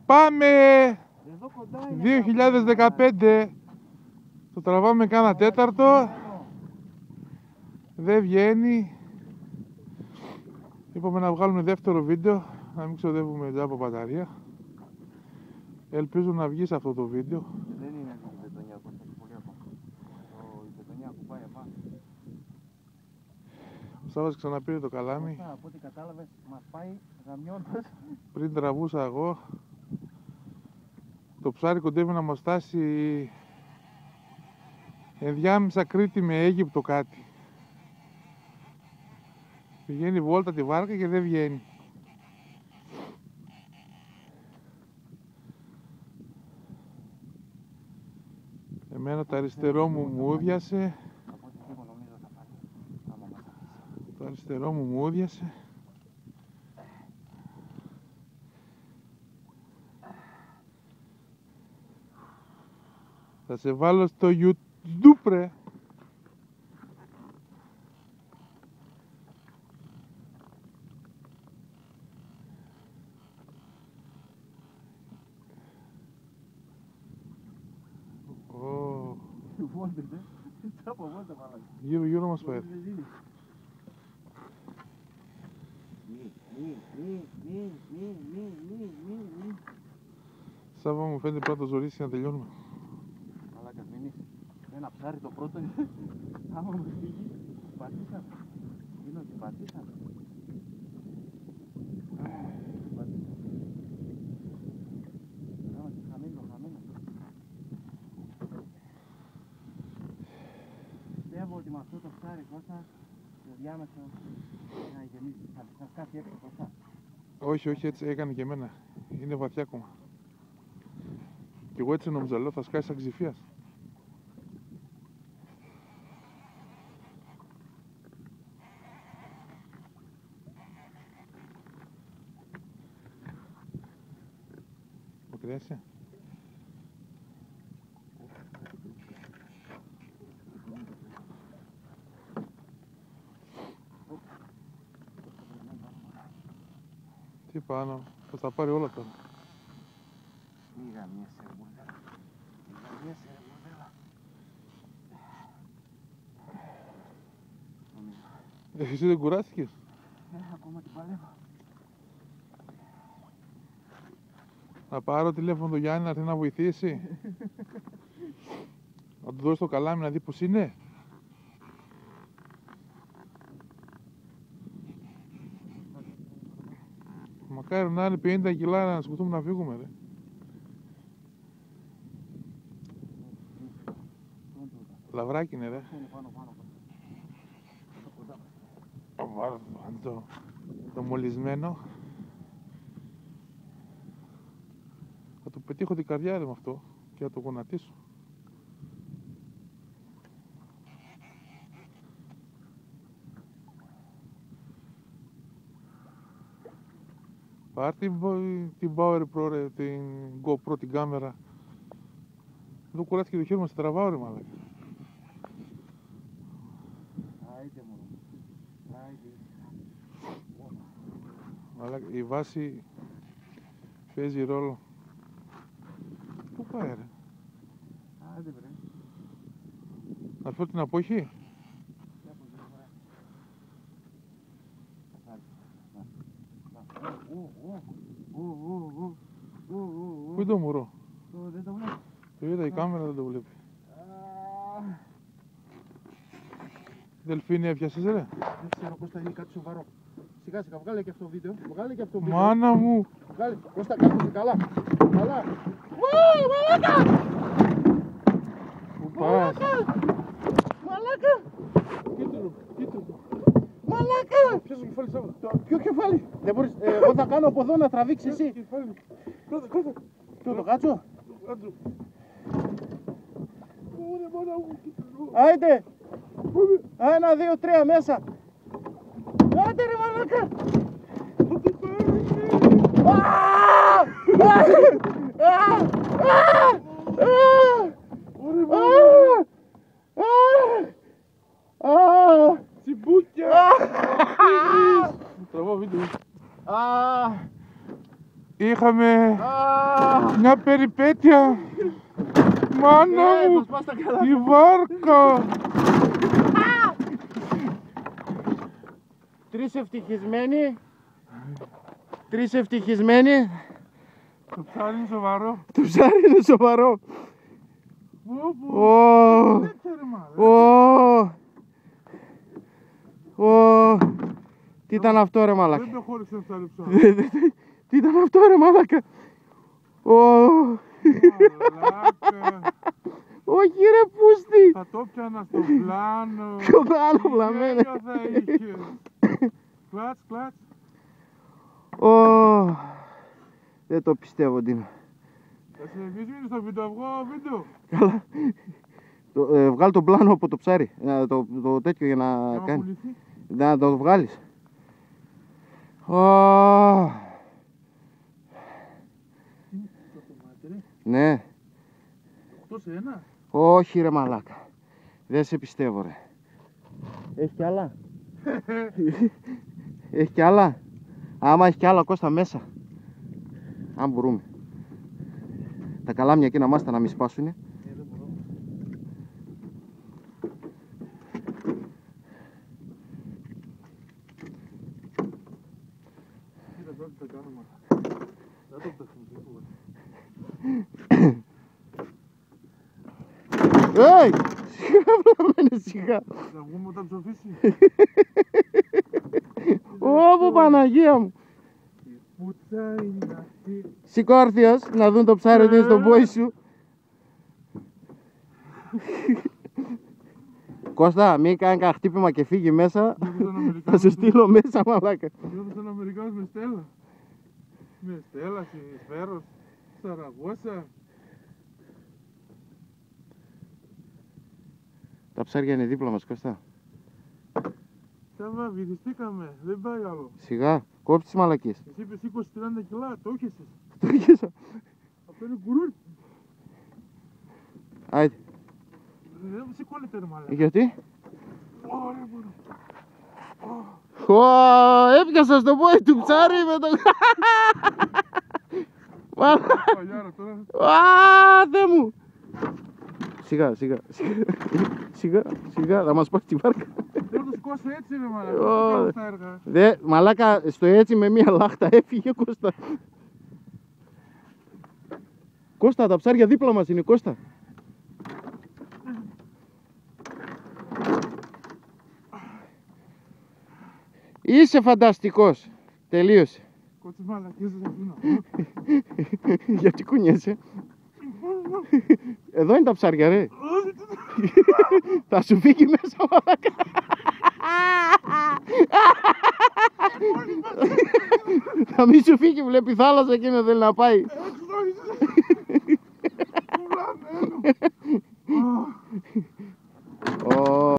Πάμε! 2015. Το τραβάμε κάνα τέταρτο. Δεν βγαίνει. Είπαμε να βγάλουμε δεύτερο βίντεο, να μην ξοδεύουμε τζάμπα μπαταρία. Ελπίζω να βγει σε αυτό το βίντεο. Δεν είναι η μπετονιά, πολύ ακόμα. Η μπετονιά κουπάει εμάς. Ο Σάββας ξαναπήρε το καλάμι. Από ό,τι κατάλαβες, μας πάει γαμιώντας. Πριν τραβούσα εγώ, το ψάρι κοντεύει να μας φτάσει ενδιάμεσα Κρήτη με Αίγυπτο κάτι. Πηγαίνει βόλτα τη βάρκα και δεν βγαίνει. Εμένα το αριστερό μου μούδιασε. Το αριστερό μου μούδιασε. Θα σε βάλω στο YouTube, ρε. Γύρω μας πάει. Σάββα μου φαίνεται πρώτα ζωρίσει να τελειώνουμε. Μαλάκας μείνεις. Ένα ψάρι το πρώτο. Άμα μου φύγει, πατήσαμε. Είναι ότι πατήσαμε. Χαμένο. Πιστεύω ότι με αυτό το ψάρι Κώστα το διάμεσο να γεμίσει. Θα σκάσει έξω Κώστα. Όχι, έτσι έκανε και εμένα. Είναι βαθιά ακόμα. Κι εγώ έτσι νόμιζα, λέω, θα σκάσει σαν ξηφίας. Μακριά είσαι. Τι πάνω, θα τα πάρει όλα τώρα. Λίγα μια σερβουρδέλα. Εσύ δεν κουράστηκες? Ακόμα την παλεύω. Να πάρω τηλέφωνο του Γιάννη να έρθει να βοηθήσει. Να του δώσει το καλάμι να δει πως είναι. Μακάρι να είναι 50 κιλά να σκουθούμε να φύγουμε, ρε. Λαβράκι είναι, ρε. Το μολυσμένο. Θα του πετύχω την καρδιά, ρε, με αυτό και θα το γονατίσω. Πάρ' την Power Pro, ρε, την GoPro, την κάμερα. Εδώ κουράστηκε το χέρι μας, τραβάω, ρε, μαλάκα. Μαλάκα, η βάση παίζει ρόλο. Πού πάει, ρε? Άντε βρε. Να φέρω την απόχη. Πού είναι το μωρό? Δεν το βλέπω. Το είδα, η κάμερα δεν το βλέπει. Δελφίνη έπιασες, ρε? Δεν ξέρω, Κώστα, είναι κάτι σοβαρό. Σιγά σιγά, βγάλε και αυτό το βίντεο. Μάνα μου! Βγάλε, Κώστα, κάθεσαι καλά. Καλά. Μαλάκα! Πού πας? Μαλάκα! Μαλάκα! Πιάσω το κεφάλι, Σάββα. Ποιο κεφάλι? Δεν μπορείς, εγώ θα κάνω από εδώ να τραβήξεις εσύ. Κράτα. Ποιο το κάτσω? Άντρου. Ωραία, μάνα μου. Άιντε! 1, 2, 3 μέσα. Άντε ρε μαλάκα! Τσιμπούκια! Τραβώ βίντεο. Είχαμε Μια περιπέτεια. Μάνα μου, η βάρκα. Τρεις ευτυχισμένοι. Το ψάρι είναι σοβαρό. Το ψάρι είναι σοβαρό. Τι ήταν αυτό ρε μαλάκα. Δεν το χώρισε αυτό το ψάρι. Τι ήταν αυτό ρε μαλάκα. Μαλάκα. Όχι ρε πούστη. Θα το πιάνα στο πλάνο. Ποιο πλάνο πλαμένε. Τι θα είχες. Κλατς, κλατς. Δεν το πιστεύω Ντίνο. Θα συνεχίσουμε στο βίντεο, βίντεο. Καλά. Βγάλει τον πλάνο από το ψάρι. Το τέτοιο για να κάνει. Να το βγάλεις. Ναι. 8 σε 1. Όχι ρε μαλάκα. Δεν σε πιστεύω ρε. Έχει κι άλλα. Έχει κι άλλα. Άμα έχει κι άλλα Κώστα μέσα. Αν μπορούμε. Τα καλάμια εκείνα μάστα να μην σπάσουνε. Δεν μπορώ. Κοίτα τώρα τι θα κάνουμε. Δεν το παιχνιδεύουμε. Σιγά βλαμμένε σιγά. Να βγούμε όταν ψοφήσει. Ωπω Παναγία μου. Πουτσα είναι αυτή. Σηκώ όρθιος να δουν το ψάρι ότι είναι στον πόη σου. Κώστα, μην κάνει κανένα χτύπημα και φύγει μέσα. Θα σε στείλω μέσα μαλάκα. Νιώθω σαν Αμερικάνος με Στέλλα. Με Στέλλα, Σφαίρος, Σαραγώσα. Τα ψάρια είναι δίπλα μας Κώστα. Σάβα, βυθιστήκαμε, δεν πάει άλλο. Σιγά, κόψει τις μαλακίες. Εσύ είπες 20-30 κιλά, το έχεσες. Το έχεσα. Αυτό είναι γκουρούρ. Άιτε. Δεν σηκώνεται ρε μαλάκα. Γιατί? Ωραία μπορώ. Έπιασα στο πόη του ψάρι με το... Παλιάρα τώρα. Θεέ μου. Σιγά, θα μας πάει τη βάρκα. Δεν το σηκώσω έτσι ρε μαλάκα, δεν κάνω στα έργα. Μαλάκα, στο έτσι με μία λάχτα έφυγε Κώστα. Κώστα, τα ψάρια δίπλα μας είναι Κώστα. Είσαι φανταστικός. Τελείωσε. Κότσες μαλακίες δεν αφήνω. Γιατί κουνιέσαι? Εδώ είναι τα ψάρια ρε. Θα σου φύγει μέσα μαλάκα. Θα μη σου φύγει, βλέπει θάλασσα και δεν θέλει να πάει.